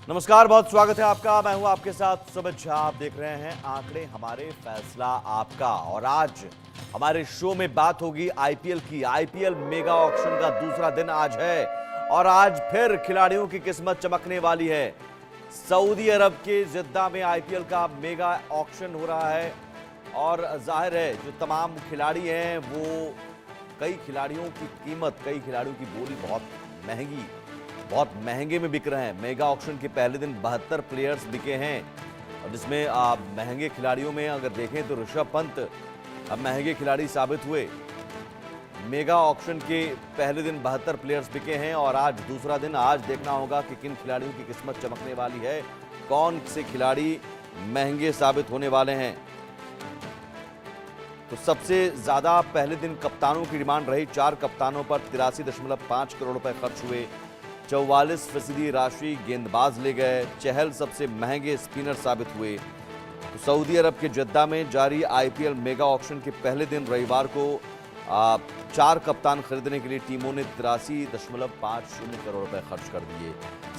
नमस्कार, बहुत स्वागत है आपका। मैं हूं आपके साथ सुमित झा। आप देख रहे हैं आंकड़े हमारे, फैसला आपका। और आज हमारे शो में बात होगी आईपीएल की। आईपीएल मेगा ऑक्शन का दूसरा दिन आज है और आज फिर खिलाड़ियों की किस्मत चमकने वाली है। सऊदी अरब के जिद्दा में आईपीएल का मेगा ऑक्शन हो रहा है और जाहिर है जो तमाम खिलाड़ी हैं वो कई खिलाड़ियों की कीमत, कई खिलाड़ियों की बोली बहुत महंगे में बिक रहे हैं। मेगा ऑक्शन के पहले दिन 72 प्लेयर्स बिके हैं और जिसमें महंगे खिलाड़ियों में अगर देखें तो ऋषभ पंत अब महंगे खिलाड़ी साबित हुए। मेगा ऑक्शन के पहले दिन 72 प्लेयर्स बिके हैं और आज दूसरा दिन। आज देखना होगा कि किन खिलाड़ियों की किस्मत चमकने वाली है, कौन से खिलाड़ी महंगे साबित होने वाले हैं। तो सबसे ज्यादा पहले दिन कप्तानों की डिमांड रही। 4 कप्तानों पर 83.5 करोड़ रुपए खर्च हुए। 44% राशि गेंदबाज ले गए। चहल सबसे महंगे स्पिनर साबित हुए। तो सऊदी अरब के जद्दा में जारी आईपीएल मेगा ऑक्शन के पहले दिन रविवार को 4 कप्तान खरीदने के लिए टीमों ने 83.50 करोड़ रुपए खर्च कर दिए।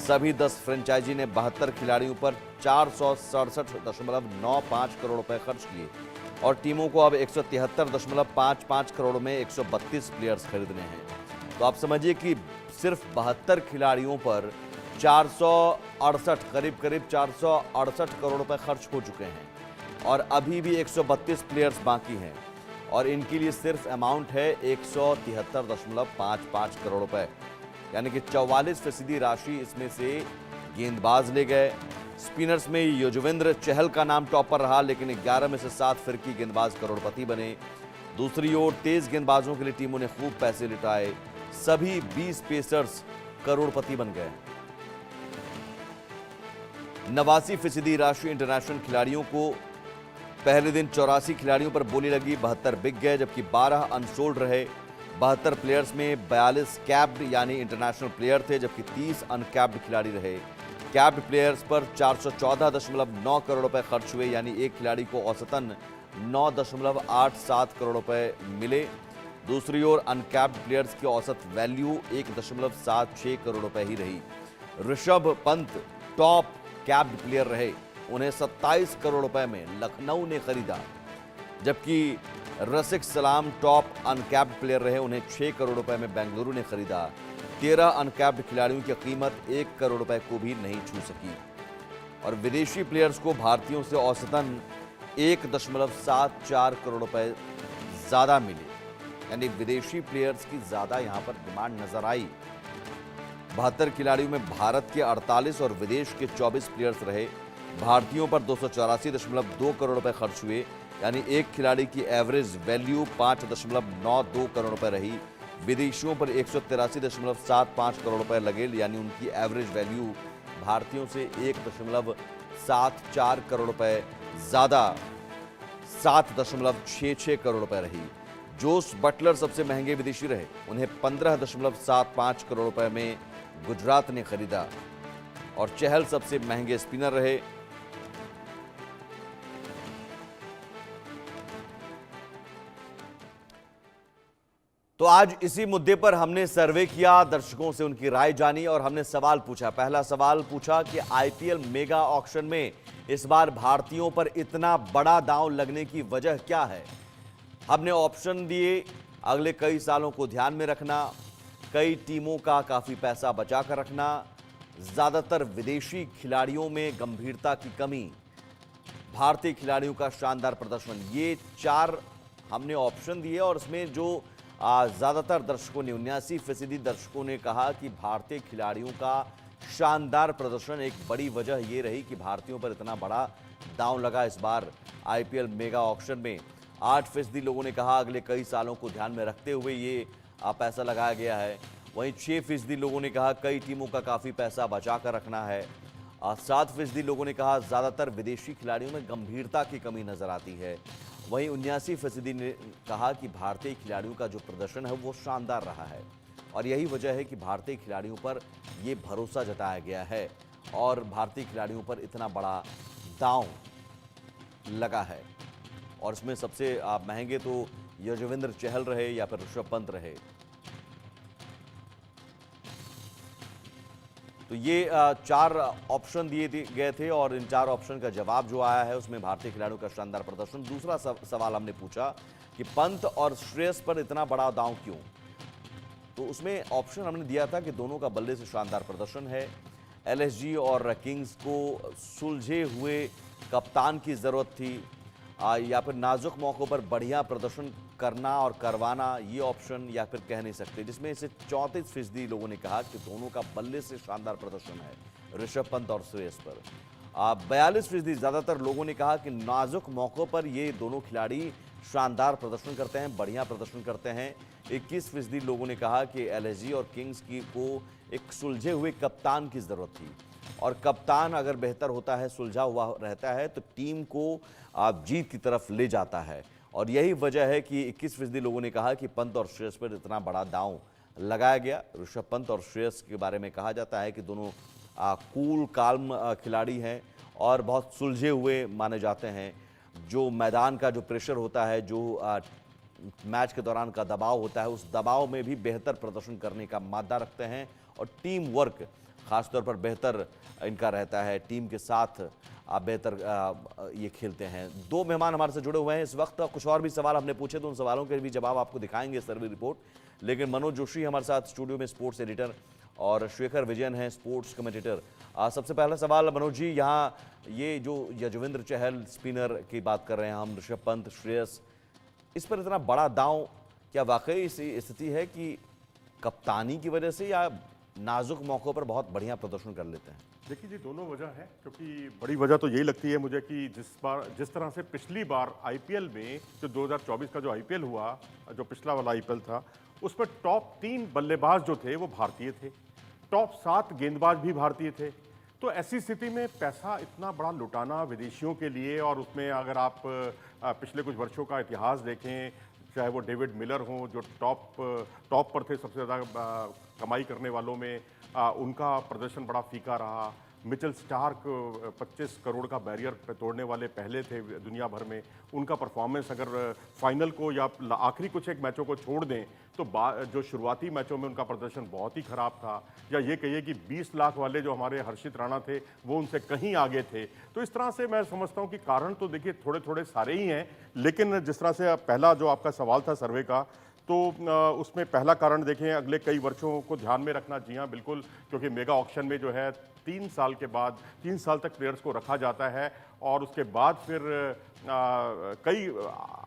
सभी 10 फ्रेंचाइजी ने 72 खिलाड़ियों पर 467.95 करोड़ रुपए खर्च किए और टीमों को अब 173.55 करोड़ में 132 प्लेयर्स खरीदने हैं। तो आप समझिए कि सिर्फ 72 खिलाड़ियों पर 468 करीब 468 करोड़ रुपए खर्च हो चुके हैं और अभी भी 132 प्लेयर्स बाकी हैं और इनके लिए सिर्फ अमाउंट है 173.55 करोड़ रुपए, यानी कि 44% राशि इसमें से गेंदबाज ले गए। स्पिनर्स में युजवेंद्र चहल का नाम टॉप पर रहा, लेकिन 11 में से 7 फिरकी गेंदबाज करोड़पति बने। दूसरी ओर तेज गेंदबाजों के लिए टीमों ने खूब पैसे लुटाए। सभी 20 पेसर्स करोड़पति बन गए। 89% राशि इंटरनेशनल खिलाड़ियों को। पहले दिन 84 खिलाड़ियों पर बोली लगी, 72 बिक गए, जबकि 12 अनसोल्ड रहे। 72 प्लेयर्स में 42 कैप्ड यानी इंटरनेशनल प्लेयर थे, जबकि 30 अनकैप्ड खिलाड़ी रहे। कैप्ड प्लेयर्स पर 414.9 करोड़ रुपए खर्च हुए, यानी एक खिलाड़ी को औसतन 9.87 करोड़ रुपए मिले। दूसरी ओर अनकैप्ड प्लेयर्स की औसत वैल्यू 1.76 करोड़ रुपए ही रही। Rishabh Pant top capped player रहे, उन्हें 27 करोड़ रुपए में लखनऊ ने खरीदा, जबकि रसिक सलाम टॉप अनकैप्ड प्लेयर रहे, उन्हें 6 करोड़ रुपए में बेंगलुरु ने खरीदा। 13 अनकैप्ड खिलाड़ियों की कीमत 1 करोड़ रुपए को भी नहीं छू सकी और विदेशी प्लेयर्स को भारतीयों से औसतन 1.74 करोड़ रुपए ज्यादा मिले, यानी विदेशी प्लेयर्स की ज्यादा यहां पर डिमांड नजर आई। 72 खिलाड़ियों में भारत के 48 और विदेश के 24 प्लेयर्स रहे। भारतीयों पर 284.2 करोड़ रुपए खर्च हुए, यानी एक खिलाड़ी की एवरेज वैल्यू 5.92 करोड़ रुपए रही। विदेशियों पर 183.75 करोड़ रुपए लगे, यानी उनकी एवरेज वैल्यू भारतीयों से 1.74 करोड़ रुपए ज्यादा 7.66 करोड़ रुपए रही। जोस बटलर सबसे महंगे विदेशी रहे, उन्हें 15.75 करोड़ रुपए में गुजरात ने खरीदा और चहल सबसे महंगे स्पिनर रहे। तो आज इसी मुद्दे पर हमने सर्वे किया, दर्शकों से उनकी राय जानी और हमने सवाल पूछा। पहला सवाल पूछा कि आईपीएल मेगा ऑक्शन में इस बार भारतीयों पर इतना बड़ा दांव लगने की वजह क्या है। हमने ऑप्शन दिए, अगले कई सालों को ध्यान में रखना, कई टीमों का काफी पैसा बचा कर रखना, ज्यादातर विदेशी खिलाड़ियों में गंभीरता की कमी, भारतीय खिलाड़ियों का शानदार प्रदर्शन। ये 4 हमने ऑप्शन दिए और इसमें जो ज्यादातर दर्शकों ने 79% दर्शकों ने कहा कि भारतीय खिलाड़ियों का शानदार प्रदर्शन एक बड़ी वजह ये रही कि भारतीयों पर इतना बड़ा दांव लगा इस बार आईपीएल मेगा ऑक्शन में। 8% लोगों ने कहा अगले कई सालों को ध्यान में रखते हुए ये पैसा लगाया गया है। वहीं 6% लोगों ने कहा कई टीमों का काफ़ी पैसा बचा कर रखना है। 7% लोगों ने कहा ज़्यादातर विदेशी खिलाड़ियों में गंभीरता की कमी नजर आती है। वहीं 79% ने कहा कि भारतीय खिलाड़ियों का जो प्रदर्शन है वो शानदार रहा है और यही वजह है कि भारतीय खिलाड़ियों पर ये भरोसा जताया गया है और भारतीय खिलाड़ियों पर इतना बड़ा दांव लगा है। और इसमें सबसे महंगे तो युजवेंद्र चहल रहे या फिर ऋषभ पंत रहे। तो ये 4 ऑप्शन दिए गए थे और इन 4 ऑप्शन का जवाब जो आया है उसमें भारतीय खिलाड़ियों का शानदार प्रदर्शन। दूसरा सवाल हमने पूछा कि पंत और श्रेयस पर इतना बड़ा दांव क्यों, तो उसमें ऑप्शन हमने दिया था कि दोनों का बल्ले से शानदार प्रदर्शन है, एलएसजी और किंग्स को सुलझे हुए कप्तान की जरूरत थी, या फिर नाजुक मौकों पर बढ़िया प्रदर्शन करना और करवाना, ये ऑप्शन, या फिर कह नहीं सकते, जिसमें से 34% लोगों ने कहा कि दोनों का बल्ले से शानदार प्रदर्शन है ऋषभ पंत और श्रेयस पर। 42% ज़्यादातर लोगों ने कहा कि नाजुक मौकों पर ये दोनों खिलाड़ी शानदार प्रदर्शन करते हैं, बढ़िया प्रदर्शन करते हैं। 21% लोगों ने कहा कि एलएसजी और किंग्स को एक सुलझे हुए कप्तान की ज़रूरत थी, और कप्तान अगर बेहतर होता है, सुलझा हुआ रहता है, तो टीम को आप जीत की तरफ ले जाता है। और यही वजह है कि 21% लोगों ने कहा कि पंत और श्रेयस पर इतना बड़ा दांव लगाया गया। ऋषभ पंत और श्रेयस के बारे में कहा जाता है कि दोनों कूल काल्म खिलाड़ी हैं और बहुत सुलझे हुए माने जाते हैं। जो मैदान का जो प्रेशर होता है, जो मैच के दौरान का दबाव होता है, उस दबाव में भी बेहतर प्रदर्शन करने का मादा रखते हैं, और टीम वर्क खासतौर पर बेहतर इनका रहता है, टीम के साथ बेहतर ये खेलते हैं। 2 मेहमान हमारे से जुड़े हुए हैं इस वक्त। कुछ और भी सवाल हमने पूछे तो उन सवालों के भी जवाब आपको दिखाएंगे सर्वे रिपोर्ट, लेकिन मनोज जोशी हमारे साथ स्टूडियो में स्पोर्ट्स एडिटर और शेखर विजयन है स्पोर्ट्स कमेंटेटर। सबसे पहला सवाल मनोज जी, यहाँ ये जो यजुवेंद्र चहल स्पिनर की बात कर रहे हैं हम, ऋषभ पंत, श्रेयस, इस पर इतना बड़ा दांव क्या वाकई ऐसी स्थिति है कि कप्तानी की वजह से, या नाजुक मौकों पर बहुत बढ़िया प्रदर्शन कर लेते हैं? देखिए जी, दोनों वजह है, क्योंकि बड़ी वजह तो यही लगती है मुझे कि जिस तरह से पिछली बार आईपीएल में जो 2024 का जो आईपीएल हुआ, जो पिछला वाला आईपीएल था, उसमें टॉप 3 बल्लेबाज जो थे वो भारतीय थे, टॉप 7 गेंदबाज भी भारतीय थे। तो ऐसी स्थिति में पैसा इतना बड़ा लुटाना विदेशियों के लिए, और उसमें अगर आप पिछले कुछ वर्षों का इतिहास देखें, चाहे वो डेविड मिलर हों जो टॉप पर थे सबसे ज़्यादा कमाई करने वालों में, उनका प्रदर्शन बड़ा फीका रहा। मिचेल स्टार्क 25 करोड़ का बैरियर तोड़ने वाले पहले थे दुनिया भर में, उनका परफॉर्मेंस अगर फाइनल को या आखिरी कुछ एक मैचों को छोड़ दें तो जो शुरुआती मैचों में उनका प्रदर्शन बहुत ही खराब था, या ये कहिए कि 20 लाख वाले जो हमारे हर्षित राणा थे वो उनसे कहीं आगे थे। तो इस तरह से मैं समझता हूँ कि कारण तो देखिए थोड़े थोड़े सारे ही हैं, लेकिन जिस तरह से पहला जो आपका सवाल था सर्वे का, तो उसमें पहला कारण देखें अगले कई वर्षों को ध्यान में रखना। जी हाँ बिल्कुल, क्योंकि मेगा ऑक्शन में जो है 3 साल के बाद 3 साल तक प्लेयर्स को रखा जाता है, और उसके बाद फिर कई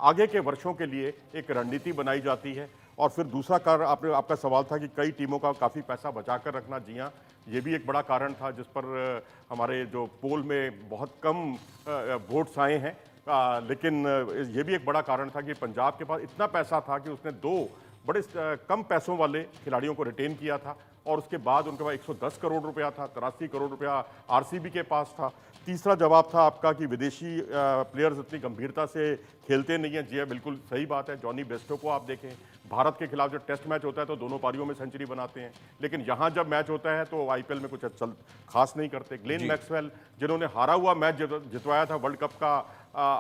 आगे के वर्षों के लिए एक रणनीति बनाई जाती है। और फिर दूसरा कारण आपका सवाल था कि कई टीमों का काफ़ी पैसा बचा कर रखना। जी हाँ, ये भी एक बड़ा कारण था जिस पर हमारे जो पोल में बहुत कम वोट्स आए हैं, लेकिन ये भी एक बड़ा कारण था कि पंजाब के पास इतना पैसा था कि उसने 2 बड़े कम पैसों वाले खिलाड़ियों को रिटेन किया था, और उसके बाद उनके पास 110 करोड़ रुपया था, 83 करोड़ रुपया आरसीबी के पास था। तीसरा जवाब था आपका कि विदेशी प्लेयर्स इतनी गंभीरता से खेलते नहीं हैं। जी हाँ बिल्कुल सही बात है। जॉनी बेस्टो को आप देखें, भारत के खिलाफ जो टेस्ट मैच होता है तो दोनों पारियों में सेंचुरी बनाते हैं, लेकिन यहाँ जब मैच होता है तो आईपीएल में कुछ खास नहीं करते। ग्लेन मैक्सवेल जिन्होंने हारा हुआ मैच जितवाया था वर्ल्ड कप का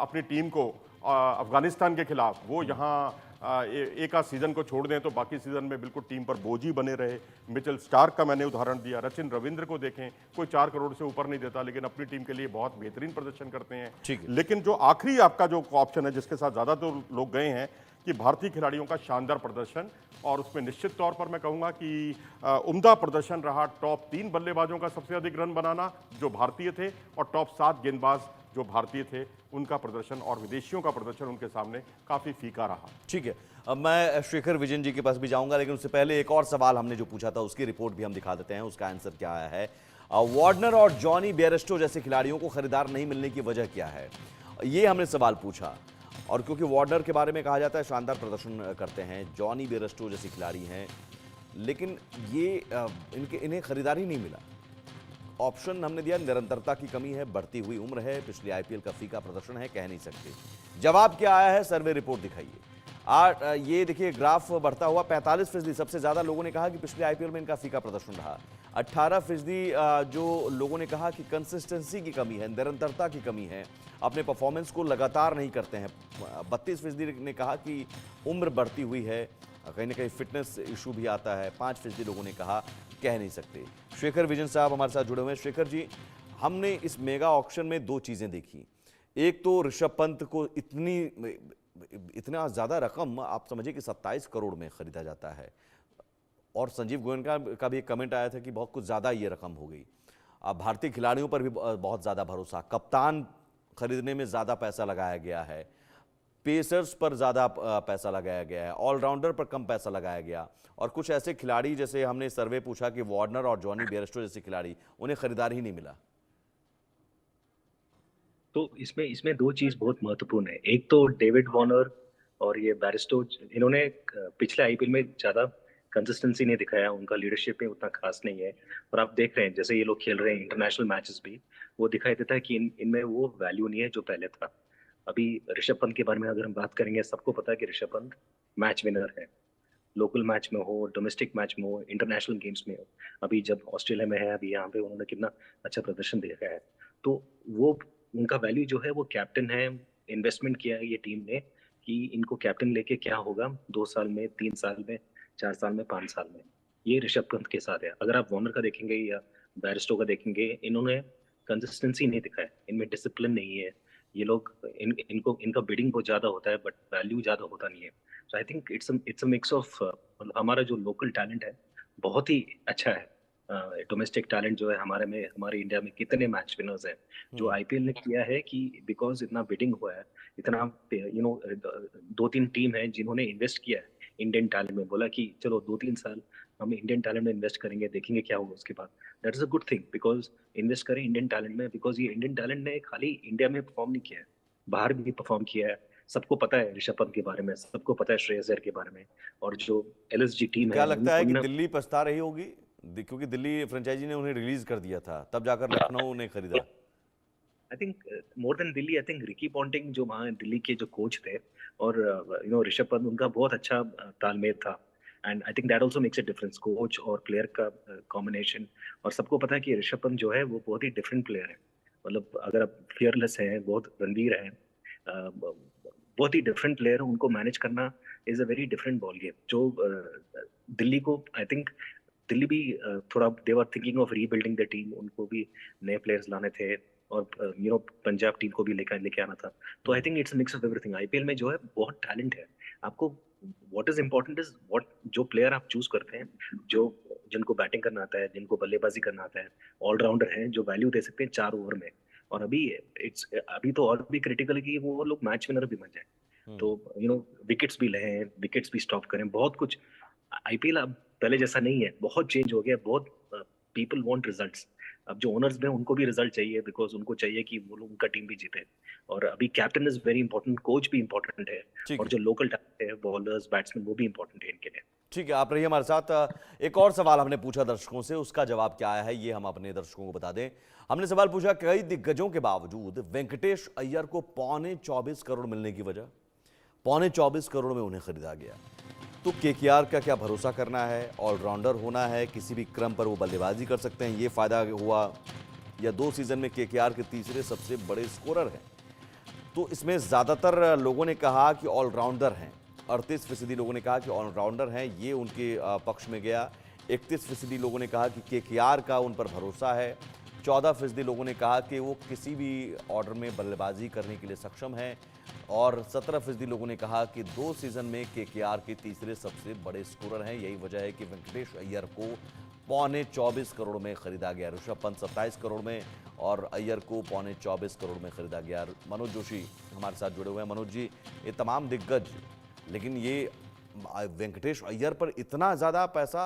अपनी टीम को अफगानिस्तान के खिलाफ, वो यहाँ एक आध सीजन को छोड़ दें तो बाकी सीजन में बिल्कुल टीम पर बोझ ही बने रहे। मिचेल स्टार्क का मैंने उदाहरण दिया, सचिन रविंद्र को देखें, कोई 4 करोड़ से ऊपर नहीं देता, लेकिन अपनी टीम के लिए बहुत बेहतरीन प्रदर्शन करते हैं। लेकिन जो आखिरी आपका जो ऑप्शन है जिसके साथ ज़्यादा तो लोग गए हैं कि भारतीय खिलाड़ियों का शानदार प्रदर्शन, और उसमें निश्चित तौर पर मैं कहूँगा कि उम्दा प्रदर्शन रहा टॉप 3 बल्लेबाजों का सबसे अधिक रन बनाना जो भारतीय थे, और टॉप 7 गेंदबाज जो भारतीय थे उनका प्रदर्शन, और विदेशियों का प्रदर्शन उनके सामने काफ़ी फीका रहा। ठीक है, अब मैं शेखर विजयन जी के पास भी जाऊंगा, लेकिन उससे पहले एक और सवाल हमने जो पूछा था उसकी रिपोर्ट भी हम दिखा देते हैं, उसका आंसर क्या आया है। वार्नर और जॉनी बेयरस्टो जैसे खिलाड़ियों को खरीदार नहीं मिलने की वजह क्या है, ये हमने सवाल पूछा। और क्योंकि वार्नर के बारे में कहा जाता है शानदार प्रदर्शन करते हैं, जॉनी बेयरस्टो जैसे खिलाड़ी हैं, लेकिन ये इन्हें खरीदार ही नहीं मिला। ऑप्शन हमने दिया निरंतरता की कमी है, बढ़ती हुई उम्र है, पिछले आईपीएल का फीका प्रदर्शन है, कह नहीं सकते। जवाब क्या आया है, सर्वे रिपोर्ट दिखाइए। ये देखिए ग्राफ बढ़ता हुआ 45% सबसे ज्यादा लोगों ने कहा कि पिछले आईपीएल में इनका फीका प्रदर्शन रहा। 18% जो लोगों ने कहा कि कंसिस्टेंसी की कमी है, निरंतरता की कमी है, अपने परफॉर्मेंस को लगातार नहीं करते हैं। 32% ने कहा कि उम्र बढ़ती हुई है, कहीं ना कहीं फिटनेस इशू भी आता है। 5% लोगों ने कहा कह नहीं सकते। शेखर विजन साहब हमारे साथ जुड़े हुए हैं। शेखर जी, हमने इस मेगा ऑक्शन में दो चीजें देखी। एक तो ऋषभ पंत को इतना ज्यादा रकम, आप समझिए कि 27 करोड़ में खरीदा जाता है, और संजीव गोयन का भी एक कमेंट आया था कि बहुत कुछ ज्यादा ये रकम हो गई। अब भारतीय खिलाड़ियों पर भी बहुत ज्यादा भरोसा, कप्तान खरीदने में ज्यादा पैसा लगाया गया है, पेसर्स पर ज्यादा पैसा लगाया गया है, ऑलराउंडर पर कम पैसा लगाया गया, और कुछ ऐसे खिलाड़ी जैसे हमने सर्वे पूछा कि वार्नर और जॉनी बेयरस्टो जैसे खिलाड़ी, उन्हें खरीदार ही नहीं मिला। तो इसमें इसमें दो चीज बहुत महत्वपूर्ण है। एक तो डेविड वार्नर और ये बैरिस्टो, इन्होंने पिछले आईपीएल में ज्यादा कंसिस्टेंसी नहीं दिखाया, उनका लीडरशिप में उतना खास नहीं है। और आप देख रहे हैं जैसे ये लोग खेल रहे हैं इंटरनेशनल मैचेस भी, वो दिखाई देता है कि इनमें वो वैल्यू नहीं है जो पहले था। अभी ऋषभ पंत के बारे में अगर हम बात करेंगे, सबको पता है कि ऋषभ पंत मैच विनर है, लोकल मैच में हो, डोमेस्टिक मैच में हो, इंटरनेशनल गेम्स में हो। अभी जब ऑस्ट्रेलिया में है, अभी यहाँ पे उन्होंने कितना अच्छा प्रदर्शन दिखाया है। तो वो उनका वैल्यू जो है वो कैप्टन है। इन्वेस्टमेंट किया है ये टीम ने कि इनको कैप्टन लेके क्या होगा 2 साल में, 3 साल में, 4 साल में, 5 साल में। ये ऋषभ पंत के साथ है। अगर आप वार्नर का देखेंगे या बैरिस्टो का देखेंगे, इन्होंने कंसिस्टेंसी नहीं दिखाया, इनमें डिसिप्लिन नहीं है। ये लोग इनको इनका बिडिंग बहुत ज्यादा होता है बट वैल्यू ज्यादा होता नहीं है। So I think it's a mix of, हमारा जो लोकल टैलेंट है बहुत ही अच्छा है। डोमेस्टिक टैलेंट जो है हमारे में, हमारे इंडिया में कितने मैच विनर्स हैं जो आईपीएल ने किया है कि बिकॉज इतना बिडिंग हुआ है, इतना दो तीन टीम है जिन्होंने इन्वेस्ट किया है इंडियन टैलेंट में, बोला कि चलो 2-3 साल हम इंडियन टैलेंट में इन्वेस्ट करेंगे, देखेंगे क्या होगा उसके बाद। That is a good thing, because invest करें इंडियन टैलेंट में, बिकॉज ये इंडियन टैलेंट ने खाली इंडिया में परफॉर्म नहीं किया है, बाहर भी परफॉर्म किया है। सबको पता है ऋषभ पंत के बारे में, सबको पता है श्रेयस अय्यर के बारे में, और जो एलएसजी टीम क्या है लगता है कि उनने दिल्ली पछता रही होगी? क्योंकि दिल्ली फ्रेंचाइजी ने उन्हें रिलीज कर दिया था, तब जाकर लखनऊ ने खरीदा। I think more than Delhi, I think Ricky Ponting जो वहाँ दिल्ली के जो कोच थे, और ऋषभ पंत, उनका बहुत अच्छा तालमेल था। And I think that also makes a difference, coach और प्लेयर का कॉम्बिनेशन। और सबको पता है कि ऋषभ पंत जो है वो बहुत ही डिफरेंट प्लेयर है। मतलब अगर आप फियरलेस हैं, बहुत रणवीर हैं, बहुत ही डिफरेंट प्लेयर है, उनको मैनेज करना is a very different ball game. जो दिल्ली को, आई थिंक दिल्ली भी थोड़ा they were thinking of rebuilding the team, उनको भी नए प्लेयर्स लाने थे, और पंजाब टीम को भी लेके आना था। तो आई think it's mix of everything. IPL में जो है बहुत टैलेंट है। आपको what is important is what, जो प्लेयर आप चूज करते हैं, जो जिनको बैटिंग करना आता है, जिनको बल्लेबाजी करना आता है, ऑलराउंडर हैं जो वैल्यू दे सकते हैं 4 ओवर में। और अभी तो और भी क्रिटिकल है कि वो लोग मैच विनर भी बन जाए। तो विकेट्स भी लें, विकेट्स भी स्टॉप करें, बहुत कुछ। आईपीएल अब पहले जैसा नहीं है, बहुत चेंज हो गया, बहुत पीपल वांट रिजल्ट्स। अब जो ओनर्स हैं उनको भी रिजल्ट चाहिए, बिकॉज उनको चाहिए कि वो लोग, उनका टीम भी जीते। और अभी captain is very important, coach भी इंपॉर्टेंट है, ठीक और है, जो लोकल टैलेंट है, बॉलर्स, बैट्समैन, वो भी इंपॉर्टेंट है इनके लिए। ठीक है, आप रहिए हमारे साथ। एक और सवाल हमने पूछा दर्शकों से, उसका जवाब क्या आया है ये हम अपने दर्शकों को बता दें। हमने सवाल पूछा, कई दिग्गजों के बावजूद वेंकटेश अय्यर को 24.25 करोड़ मिलने की वजह, 24.25 करोड़ में उन्हें खरीदा गया। तो केकेआर का क्या भरोसा करना है? ऑलराउंडर होना है, किसी भी क्रम पर वो बल्लेबाजी कर सकते हैं, ये फायदा हुआ, या 2 सीजन में केकेआर के तीसरे सबसे बड़े स्कोरर हैं? तो इसमें ज़्यादातर लोगों ने कहा कि ऑलराउंडर हैं। 38% लोगों ने कहा कि ऑलराउंडर हैं, ये उनके पक्ष में गया। 31% लोगों ने कहा कि केकेआर का उन पर भरोसा है। 14% लोगों ने कहा कि वो किसी भी ऑर्डर में बल्लेबाजी करने के लिए सक्षम है। और 17% लोगों ने कहा कि 2 सीजन में केकेआर के तीसरे सबसे बड़े स्कोरर हैं। यही वजह है कि वेंकटेश अय्यर को 24.25 करोड़ में खरीदा गया। ऋषभ पंत 27 करोड़ में और अय्यर को 24.25 करोड़ में खरीदा गया। मनोज जोशी हमारे साथ जुड़े हुए हैं। मनोज जी, ये तमाम दिग्गज, लेकिन ये वेंकटेश अय्यर पर इतना ज़्यादा पैसा?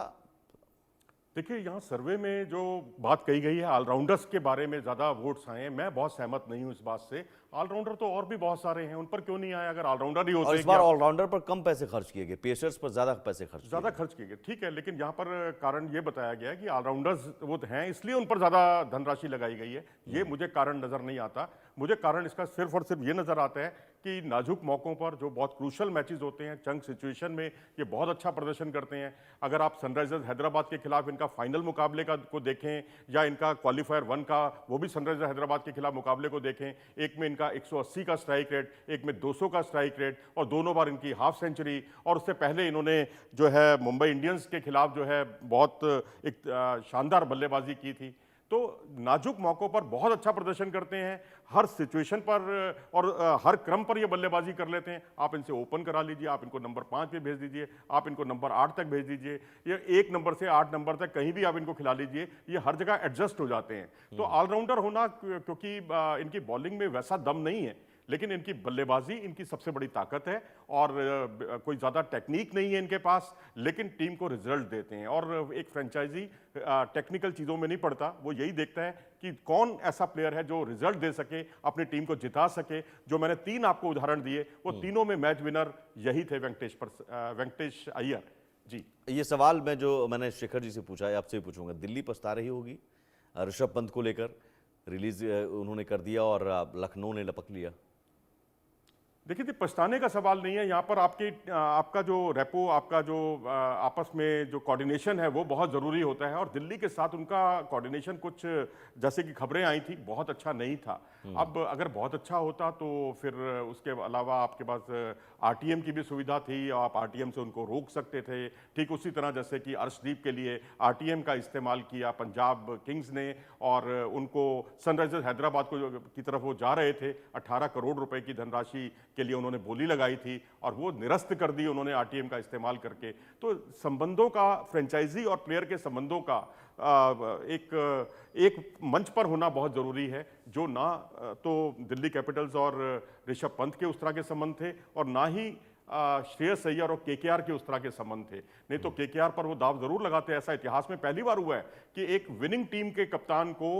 देखिए, यहाँ सर्वे में जो बात कही गई है ऑलराउंडर्स के बारे में ज़्यादा वोट्स आए हैं, मैं बहुत सहमत नहीं हूँ इस बात से। ऑलराउंडर तो और भी बहुत सारे हैं, उन पर क्यों नहीं आया? अगर ऑलराउंडर ही होते और इस बार ऑलराउंडर पर कम पैसे खर्च किए गए, पेसर्स पर ज़्यादा पैसे खर्च किए गए, ठीक है। लेकिन यहाँ पर कारण ये बताया गया है कि ऑलराउंडर्स वो हैं, इसलिए उन पर ज़्यादा धनराशि लगाई गई है। ये मुझे कारण नज़र नहीं आता। मुझे कारण इसका सिर्फ और सिर्फ ये नजर आता है कि नाजुक मौकों पर जो बहुत क्रूशल मैचेस होते हैं, चंक सिचुएशन में ये बहुत अच्छा प्रदर्शन करते हैं। अगर आप सनराइजर्स हैदराबाद के खिलाफ इनका फाइनल मुकाबले को देखें या इनका क्वालिफायर 1 का वो भी सनराइजर्स हैदराबाद के खिलाफ मुकाबले को देखें, एक में इनका 180 का स्ट्राइक रेट, एक में 200 का स्ट्राइक रेट और दोनों बार इनकी हाफ सेंचुरी, और उससे पहले इन्होंने जो है मुंबई इंडियंस के खिलाफ जो है बहुत एक शानदार बल्लेबाजी की थी। तो नाजुक मौकों पर बहुत अच्छा प्रदर्शन करते हैं, हर सिचुएशन पर और हर क्रम पर ये बल्लेबाजी कर लेते हैं। आप इनसे ओपन करा लीजिए, आप इनको नंबर 5 पे भेज दीजिए, आप इनको नंबर 8 तक भेज दीजिए, ये 1 नंबर से 8 नंबर तक कहीं भी आप इनको खिला लीजिए, ये हर जगह एडजस्ट हो जाते हैं। तो ऑलराउंडर होना, क्योंकि इनकी बॉलिंग में वैसा दम नहीं है, लेकिन इनकी बल्लेबाजी इनकी सबसे बड़ी ताकत है और कोई ज़्यादा टेक्निक नहीं है इनके पास, लेकिन टीम को रिजल्ट देते हैं। और एक फ्रेंचाइजी टेक्निकल चीज़ों में नहीं पड़ता, वो यही देखता है कि कौन ऐसा प्लेयर है जो रिजल्ट दे सके, अपनी टीम को जिता सके। जो मैंने 3 आपको उदाहरण दिए, वो तीनों में मैच विनर यही थे, वेंकटेश अय्यर जी। ये सवाल मैंने शेखर जी से पूछा है, आपसे भी पूछूंगा। दिल्ली पछता रही होगी ऋषभ पंत को लेकर, रिलीज उन्होंने कर दिया और लखनऊ ने लपक लिया। देखिए, पछताने का सवाल नहीं है यहाँ पर। आपका जो रेपो, आपका जो आपस में जो कोऑर्डिनेशन है वो बहुत ज़रूरी होता है, और दिल्ली के साथ उनका कोऑर्डिनेशन कुछ, जैसे कि खबरें आई थी, बहुत अच्छा नहीं था। अब अगर बहुत अच्छा होता तो फिर उसके अलावा आपके पास आरटीएम की भी सुविधा थी, आप आरटीएम से उनको रोक सकते थे। ठीक उसी तरह जैसे कि अर्शदीप के लिए आरटीएम का इस्तेमाल किया पंजाब किंग्स ने, और उनको सनराइजर्स हैदराबाद की तरफ वो जा रहे थे, 18 करोड़ रुपए की धनराशि के लिए उन्होंने बोली लगाई थी और वो निरस्त कर दी उन्होंने आरटीएम का इस्तेमाल करके। तो संबंधों का, फ्रेंचाइजी और प्लेयर के संबंधों का एक मंच पर होना बहुत जरूरी है, जो ना तो दिल्ली कैपिटल्स और ऋषभ पंत के उस तरह के संबंध थे, और ना ही श्रेयस अय्यर और केकेआर के उस तरह के संबंध थे। नहीं तो केकेआर पर वो दाव जरूर लगाते। ऐसा इतिहास में पहली बार हुआ है कि एक विनिंग टीम के कप्तान को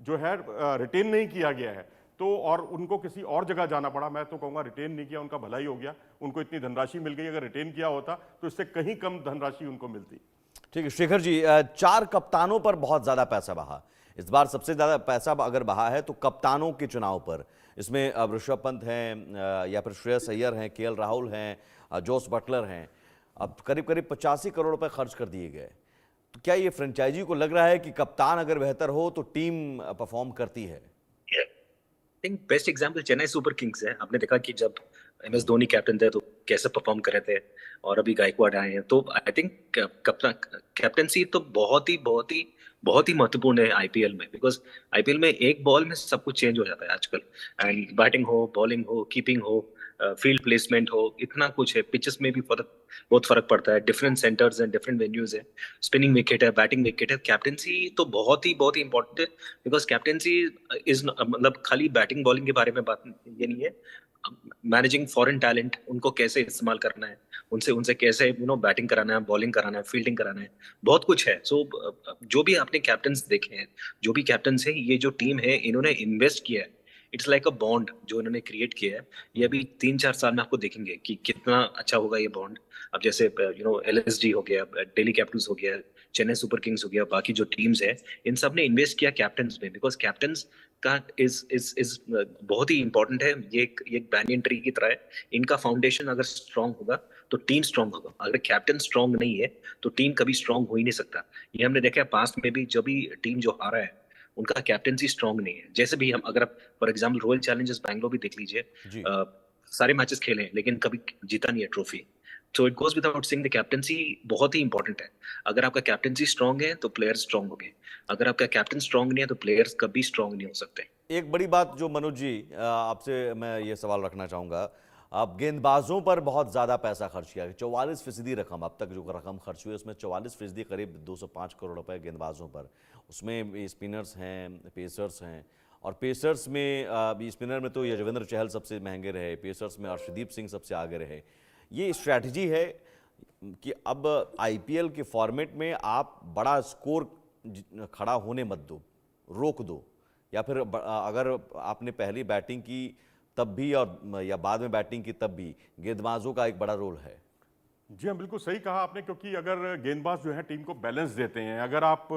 जो है रिटेन नहीं किया गया है, तो और उनको किसी और जगह जाना पड़ा। मैं तो कहूँगा रिटेन नहीं किया, उनका भला ही हो गया, उनको इतनी धनराशि मिल गई। अगर रिटेन किया होता तो इससे कहीं कम धनराशि उनको मिलती। ठीक है शेखर जी, 4 कप्तानों पर बहुत ज्यादा पैसा बहा। इस बार सबसे ज्यादा पैसा अगर बहा है तो कप्तानों के चुनाव पर। इसमें अब ऋषभ पंत हैं या फिर श्रेयस अय्यर हैं, केएल राहुल हैं, जोस बटलर हैं। अब करीब करीब 85 करोड़ रुपए खर्च कर दिए गए। तो क्या ये फ्रेंचाइजी को लग रहा है कि कप्तान अगर बेहतर हो तो टीम परफॉर्म करती है? I think best example Chennai super Kings है। आपने देखा कि जब एमएस धोनी कैप्टन थे तो कैसे परफॉर्म कर रहे थे, और अभी गायकवाड आए हैं। तो आई थिंक कैप्टनसी तो बहुत ही महत्वपूर्ण है आईपीएल में, बिकॉज आईपीएल में एक बॉल में सब कुछ चेंज हो जाता है आजकल। एंड बैटिंग हो, बॉलिंग हो, कीपिंग हो, फील्ड प्लेसमेंट हो, इतना कुछ है। पिचेस में भी बहुत फर्क पड़ता है, different centres and different venues है, स्पिनिंग विकेट है, बैटिंग विकेट है। कैप्टनसी तो बहुत ही इंपॉर्टेंट है, बिकॉज कैप्टनसी इज मतलब खाली बैटिंग बॉलिंग के बारे में बात ये नहीं है। मैनेजिंग फॉरेन टैलेंट, उनको कैसे इस्तेमाल करना है, उनसे कैसे बैटिंग कराना है, बॉलिंग कराना है, फील्डिंग कराना है, बहुत कुछ है। सो जो भी आपने कैप्टन्स देखे हैं, जो भी कैप्टन्स है, ये जो टीम है इन्होंने इन्वेस्ट किया है। इट्स लाइक अ बॉन्ड जो इन्होंने क्रिएट किया है। ये अभी 3-4 साल में आपको देखेंगे कि कितना अच्छा होगा ये बॉन्ड। अब जैसे एलएसजी हो गया, दिल्ली कैपिटल्स हो गया, चेन्नई सुपर किंग्स हो गया, बाकी जो टीम्स है, इन सब ने इन्वेस्ट किया कैप्टन्स में, बिकॉज कैप्टन्स का इज बहुत ही इंपॉर्टेंट है। ये एक बैनियन ट्री की तरह है। इनका फाउंडेशन अगर स्ट्रांग होगा तो टीम स्ट्रांग होगा। अगर कैप्टन स्ट्रांग नहीं है तो टीम कभी स्ट्रांग हो ही नहीं सकता। ये हमने देखा है पास्ट में भी, जब भी टीम जो हारा है उनका कैप्टनसी स्ट्रांग नहीं है। जैसे भी हम, अगर आप for example royal Challengers Bangalore भी देख लीजिए, सारे मैचेस खेले हैं लेकिन कभी जीता नहीं है trophy. So it goes without saying, the captaincy बहुत ही इंपॉर्टेंट है। अगर आपका कैप्टनसी स्ट्रांग है तो प्लेयर्स स्ट्रांग होंगे, अगर आपका कैप्टन स्ट्रांग नहीं है तो प्लेयर्स कभी स्ट्रांग नहीं हो सकते। एक बड़ी बात जो मनोज जी आपसे मैं ये सवाल रखना चाहूंगा, आप गेंदबाजों पर बहुत ज़्यादा पैसा खर्च किया, 44% रकम अब तक जो रकम खर्च हुई है उसमें 44% करीब 205 करोड़ रुपए गेंदबाजों पर। उसमें स्पिनर्स हैं, पेसर्स हैं, और पेसर्स में स्पिनर में तो यजवेंद्र चहल सबसे महंगे रहे, पेसर्स में अर्शदीप सिंह सबसे आगे रहे। ये स्ट्रैटेजी है कि अब आईपीएल के फॉर्मेट में आप बड़ा स्कोर खड़ा होने मत दो, रोक दो, या फिर अगर आपने पहली बैटिंग की तब भी और या बाद में बैटिंग की तब भी गेंदबाजों का एक बड़ा रोल है। जी हाँ, बिल्कुल सही कहा आपने, क्योंकि अगर गेंदबाज जो है टीम को बैलेंस देते हैं, अगर आप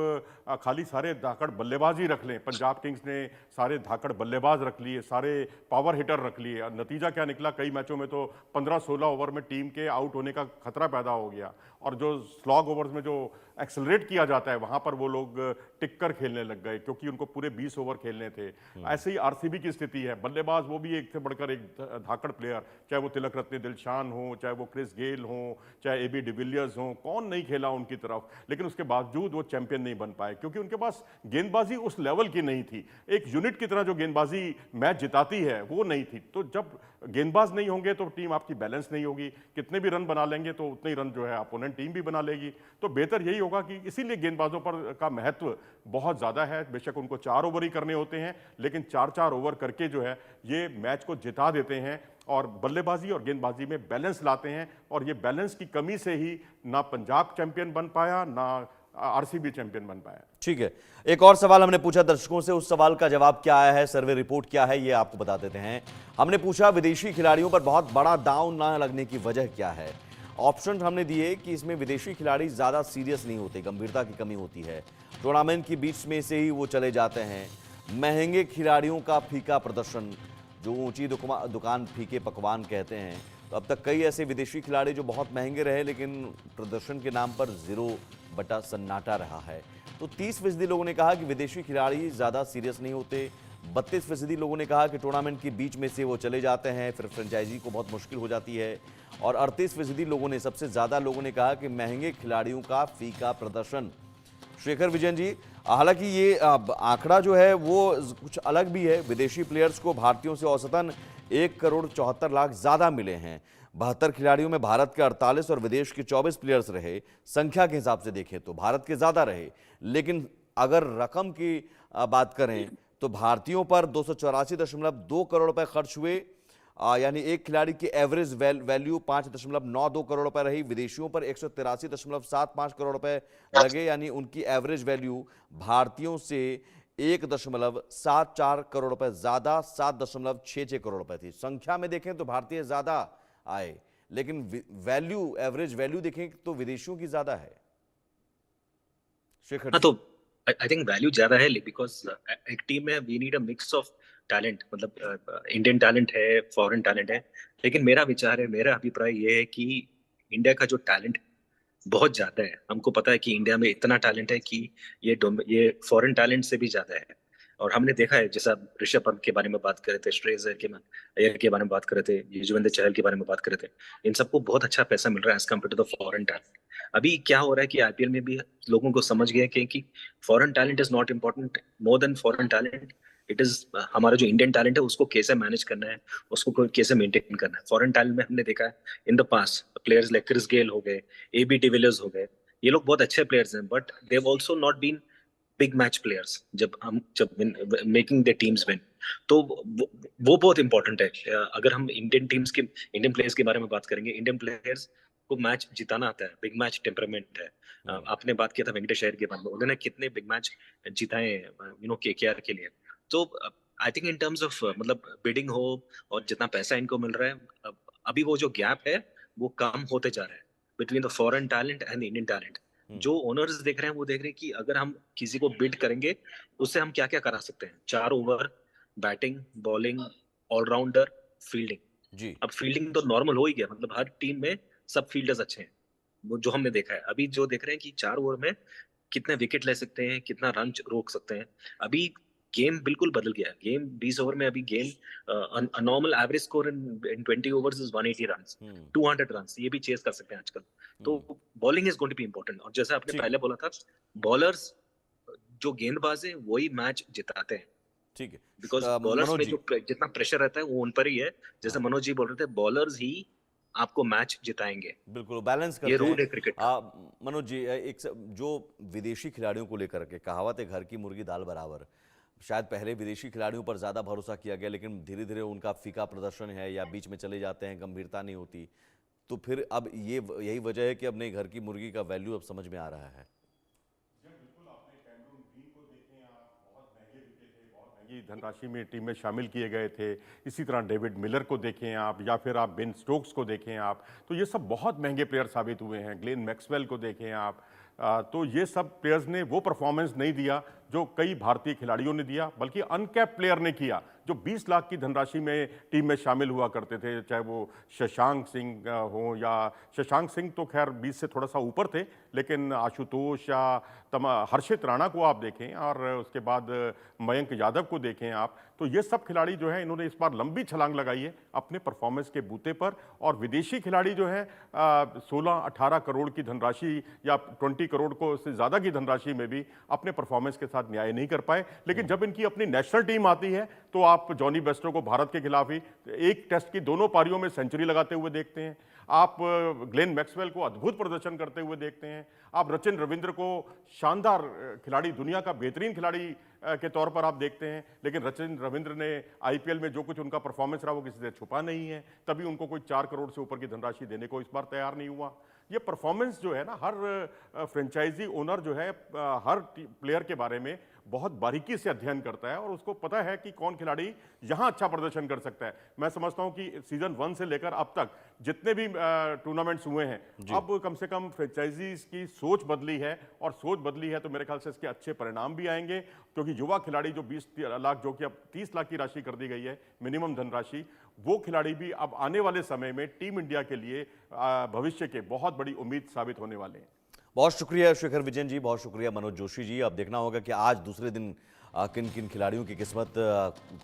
खाली सारे धाकड़ बल्लेबाज ही रख लें, पंजाब किंग्स ने सारे धाकड़ बल्लेबाज रख लिए, सारे पावर हिटर रख लिए, और नतीजा क्या निकला, कई मैचों में तो 15-16 ओवर में टीम के आउट होने का खतरा पैदा हो गया। और जो स्लॉग ओवर्स में जो एक्सेलरेट किया जाता है, वहां पर वो लोग टिक कर खेलने लग गए, क्योंकि उनको पूरे 20 ओवर खेलने थे। ऐसे ही आरसीबी की स्थिति है, बल्लेबाज वो भी एक से बढ़कर एक धाकड़ प्लेयर, चाहे वो तिलक रत्ने दिलशान हो, चाहे वो क्रिस गेल हो, चाहे एबी डिविलियर्स हो, कौन नहीं खेला उनकी तरफ, लेकिन उसके बावजूद वो चैंपियन नहीं बन पाए, क्योंकि उनके पास गेंदबाजी उस लेवल की नहीं थी। एक यूनिट की तरह जो गेंदबाजी मैच जिताती है वो नहीं थी। तो जब गेंदबाज नहीं होंगे तो टीम आपकी बैलेंस नहीं होगी, कितने भी रन बना लेंगे तो उतने ही रन जो है अपोनेंट टीम भी बना लेगी। तो बेहतर यही होगा कि इसीलिए गेंदबाजों पर का महत्व बहुत ज़्यादा है। बेशक उनको 4 ओवर ही करने होते हैं, लेकिन 4-4 ओवर करके जो है ये मैच को जिता देते हैं, और बल्लेबाजी और गेंदबाजी में बैलेंस लाते हैं। और ये बैलेंस की कमी से ही ना पंजाब चैंपियन बन पाया, ना आरसीबी चैंपियन बन पाया। ठीक है, एक और सवाल हमने पूछा दर्शकों से, उस सवाल का जवाब क्या आया है, सर्वे रिपोर्ट क्या है, ये आपको बता देते हैं। हमने पूछा विदेशी खिलाड़ियों पर बहुत बड़ा दांव ना लगने की वजह क्या है। ऑप्शन हमने दिए कि इसमें विदेशी खिलाड़ी ज्यादा सीरियस नहीं होते, गंभीरता की कमी होती है, टूर्नामेंट के बीच में से ही वो चले जाते हैं, महंगे खिलाड़ियों का फीका प्रदर्शन, जो ऊंची दुकान फीके पकवान कहते हैं। तो अब तक कई ऐसे विदेशी खिलाड़ी जो बहुत महंगे रहे, लेकिन प्रदर्शन के नाम पर 0 सन्नाटा रहा है। तो 30% लोगों ने कहा कि विदेशी खिलाड़ी ज़्यादा सीरियस नहीं होते, 32% लोगों ने कहा कि टूर्नामेंट के बीच में से वो चले जाते हैं, फिर फ्रेंचाइजी को बहुत मुश्किल हो जाती है, और 38% लोगों ने, सबसे ज़्यादा लोगों ने कहा कि महंगे खिलाड़ियों का फीका प्रदर्शन। शेखर विजयन जी, हालांकि ये आंकड़ा जो है वो कुछ अलग भी है। विदेशी प्लेयर्स को भारतीयों से औसतन 1,74,00,000 ज़्यादा मिले हैं। 72 खिलाड़ियों में भारत के 48 और विदेश के 24 प्लेयर्स रहे। संख्या के हिसाब से देखें तो भारत के ज़्यादा रहे, लेकिन अगर रकम की बात करें तो भारतीयों पर 284.2 करोड़ रुपए खर्च हुए, यानी एक खिलाड़ी की एवरेज वैल्यू 5.92 करोड़ रुपए रही। विदेशियों पर 183.75 करोड़ रुपए लगे, यानी उनकी एवरेज वैल्यू भारतीयों से 1.74 करोड़ रुपए ज्यादा, 7.66 करोड़ रुपए थी। संख्या में देखें तो भारतीय ज्यादा आए, लेकिन वैल्यू, एवरेज वैल्यू देखें तो विदेशियों की ज्यादा है। शेखर हाँ, जी। तो आई थिंक वैल्यू ज्यादा है, बिकॉज एक टीम में we need a mix of talent, मतलब इंडियन टैलेंट है, फॉरेन टैलेंट है। लेकिन मेरा विचार है, मेरा अभिप्राय ये है कि इंडिया का जो टैलेंट बहुत ज्यादा है। हमको पता है कि इंडिया में इतना टैलेंट है कि ये फॉरेन टैलेंट से भी ज्यादा है। और हमने देखा है, जैसा ऋषभ पंत के बारे में बात कर रहे थे, श्रेयस अय्यर के बारे में बात कर रहे थे, युजवेंद्र चहल के बारे में बात कर रहे थे, इन सबको बहुत अच्छा पैसा मिल रहा है as compare to the foreign talent. अभी क्या हो रहा है कि आईपीएल में भी लोगों को समझ गया कि foreign talent is not important more than foreign talent. It is हमारा जो इंडियन टैलेंट है उसको कैसे मैनेज करना है, उसको कैसे मेंटेन करना है। फॉरेन टैलेंट में हमने देखा है in the past, players like Chris Gayle हो गए, एबी डिविलियर्स हो गए, ये लोग बहुत अच्छे प्लेयर्स हैं, but they have also not been big match players. जब मेकिंग द टीम्स विन, तो वो बहुत इंपॉर्टेंट है। अगर हम इंडियन प्लेयर्स के बारे में बात करेंगे, इंडियन प्लेयर्स को मैच जिताना आता है, बिग मैच टेम्परामेंट है। आपने बात किया था वेंकटेश अय्यर के बारे में, उन्होंने कितने बिग मैच जिताए केकेआर के लिए। तो I think in terms of मतलब बिडिंग हो और जितना पैसा इनको मिल रहा है, अभी वो जो गैप है वो कम होते जा रहा है between the foreign talent and Indian talent. जो ओनर्स देख रहे हैं वो देख रहे हैं कि अगर हम किसी को बिड करेंगे उससे हम क्या क्या करा सकते हैं। 4 over, batting, bowling, all rounder, fielding. जी। अब फील्डिंग तो नॉर्मल हो ही गया, मतलब हर टीम में सब फील्डर्स अच्छे हैं, वो जो हमने देखा है। अभी जो देख रहे हैं कि 4 ओवर में कितने विकेट ले सकते हैं, कितना रन रोक सकते हैं। अभी गेम बिल्कुल बदल गया है। गेम 20 ओवर में, अभी game normal average score in 20 overs is 180 runs, 200 runs, ये भी चेस कर सकते हैं आजकल। तो bowling is going to be important. और जैसा आपने ठीक पहले बोला था, बॉलर्स जो गेंदबाज है वही मैच जिताते हैं, ठीक है। बिकॉज बॉलर्स मनोज में जी। जो जितना प्रेशर रहता है वो उन पर ही है। जैसे हाँ, मनोज जी बोल रहे थे, बॉलर्स ही आपको मैच जिताएंगे। बिल्कुल बैलेंस ये करते हैं। रूल है क्रिकेट का। मनोज जी, जो विदेशी खिलाड़ियों को लेकर के कहावत है, घर की मुर्गी दाल बराबर। शायद पहले विदेशी खिलाड़ियों पर ज़्यादा भरोसा किया गया, लेकिन धीरे धीरे उनका फीका प्रदर्शन है या बीच में चले जाते हैं, गंभीरता नहीं होती, तो फिर अब यही वजह है कि अब नई घर की मुर्गी का वैल्यू अब समझ में आ रहा है। की धनराशि में टीम में शामिल किए गए थे। इसी तरह डेविड मिलर को देखें आप, या फिर आप बेन स्टोक्स को देखें आप, तो ये सब बहुत महंगे प्लेयर साबित हुए हैं। ग्लेन मैक्सवेल को देखें आप, तो ये सब प्लेयर्स ने वो परफॉर्मेंस नहीं दिया जो कई भारतीय खिलाड़ियों ने दिया, बल्कि अनकैप्ड प्लेयर ने किया जो 20 लाख की धनराशि में टीम में शामिल हुआ करते थे, चाहे वो शशांक सिंह हो, या शशांक सिंह तो खैर 20 से थोड़ा सा ऊपर थे, लेकिन आशुतोष या हर्षित राणा को आप देखें, और उसके बाद मयंक यादव को देखें आप, तो ये सब खिलाड़ी जो है इन्होंने इस बार लंबी छलांग लगाई है अपने परफॉर्मेंस के बूते पर। और विदेशी खिलाड़ी जो है 16-18 करोड़ की धनराशि या 20 करोड़ को से ज़्यादा की धनराशि में भी अपने परफॉर्मेंस के साथ न्याय नहीं कर पाए। लेकिन जब इनकी अपनी नेशनल टीम आती है तो आप जॉनी बेस्टो को भारत के खिलाफ ही एक टेस्ट की दोनों पारियों में सेंचुरी लगाते हुए देखते हैं, आप ग्लेन मैक्सवेल को अद्भुत प्रदर्शन करते हुए देखते हैं, आप सचिन रविंद्र को शानदार खिलाड़ी, दुनिया का बेहतरीन खिलाड़ी के तौर पर आप देखते हैं। लेकिन सचिन रविंद्र ने आईपीएल में जो कुछ उनका परफॉर्मेंस रहा वो किसी से छुपा नहीं है, तभी उनको कोई 4 करोड़ से ऊपर की धनराशि देने को इस बार तैयार नहीं हुआ। ये परफॉर्मेंस जो है ना, हर फ्रेंचाइजी ओनर जो है हर प्लेयर के बारे में बहुत बारीकी से अध्ययन करता है और उसको पता है कि कौन खिलाड़ी यहाँ अच्छा प्रदर्शन कर सकता है। मैं समझता हूँ कि सीजन 1 से लेकर अब तक जितने भी टूर्नामेंट्स हुए हैं, अब कम से कम फ्रेंचाइजीज की सोच बदली है, और सोच बदली है तो मेरे ख्याल से इसके अच्छे परिणाम भी आएंगे, क्योंकि युवा खिलाड़ी जो 20 लाख, जो कि अब 30 लाख की राशि कर दी गई है मिनिमम धनराशि, वो खिलाड़ी भी अब आने वाले समय में टीम इंडिया के लिए भविष्य के बहुत बड़ी उम्मीद साबित होने वाले हैं। बहुत शुक्रिया शेखर विजयन जी, बहुत शुक्रिया मनोज जोशी जी। अब देखना होगा कि आज दूसरे दिन किन किन खिलाड़ियों की किस्मत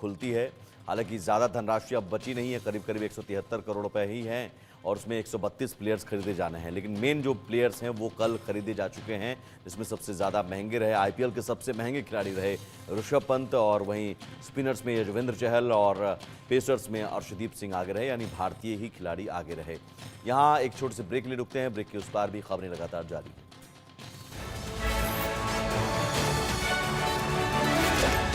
खुलती है। हालांकि ज़्यादा धनराशि अब बची नहीं है, करीब करीब 173 करोड़ रुपए ही हैं, और उसमें 132 प्लेयर्स खरीदे जाने हैं। लेकिन मेन जो प्लेयर्स हैं वो कल खरीदे जा चुके हैं, जिसमें सबसे ज़्यादा महंगे रहे, आईपीएल के सबसे महंगे खिलाड़ी रहे ऋषभ पंत, और वहीं स्पिनर्स में यजुवेंद्र चहल और पेसर्स में अर्शदीप सिंह आगे रहे, यानी भारतीय ही खिलाड़ी आगे रहे। यहाँ एक छोटे से ब्रेक ले रुकते हैं, ब्रेक के उस पार भी खबरें लगातार जारी हैं।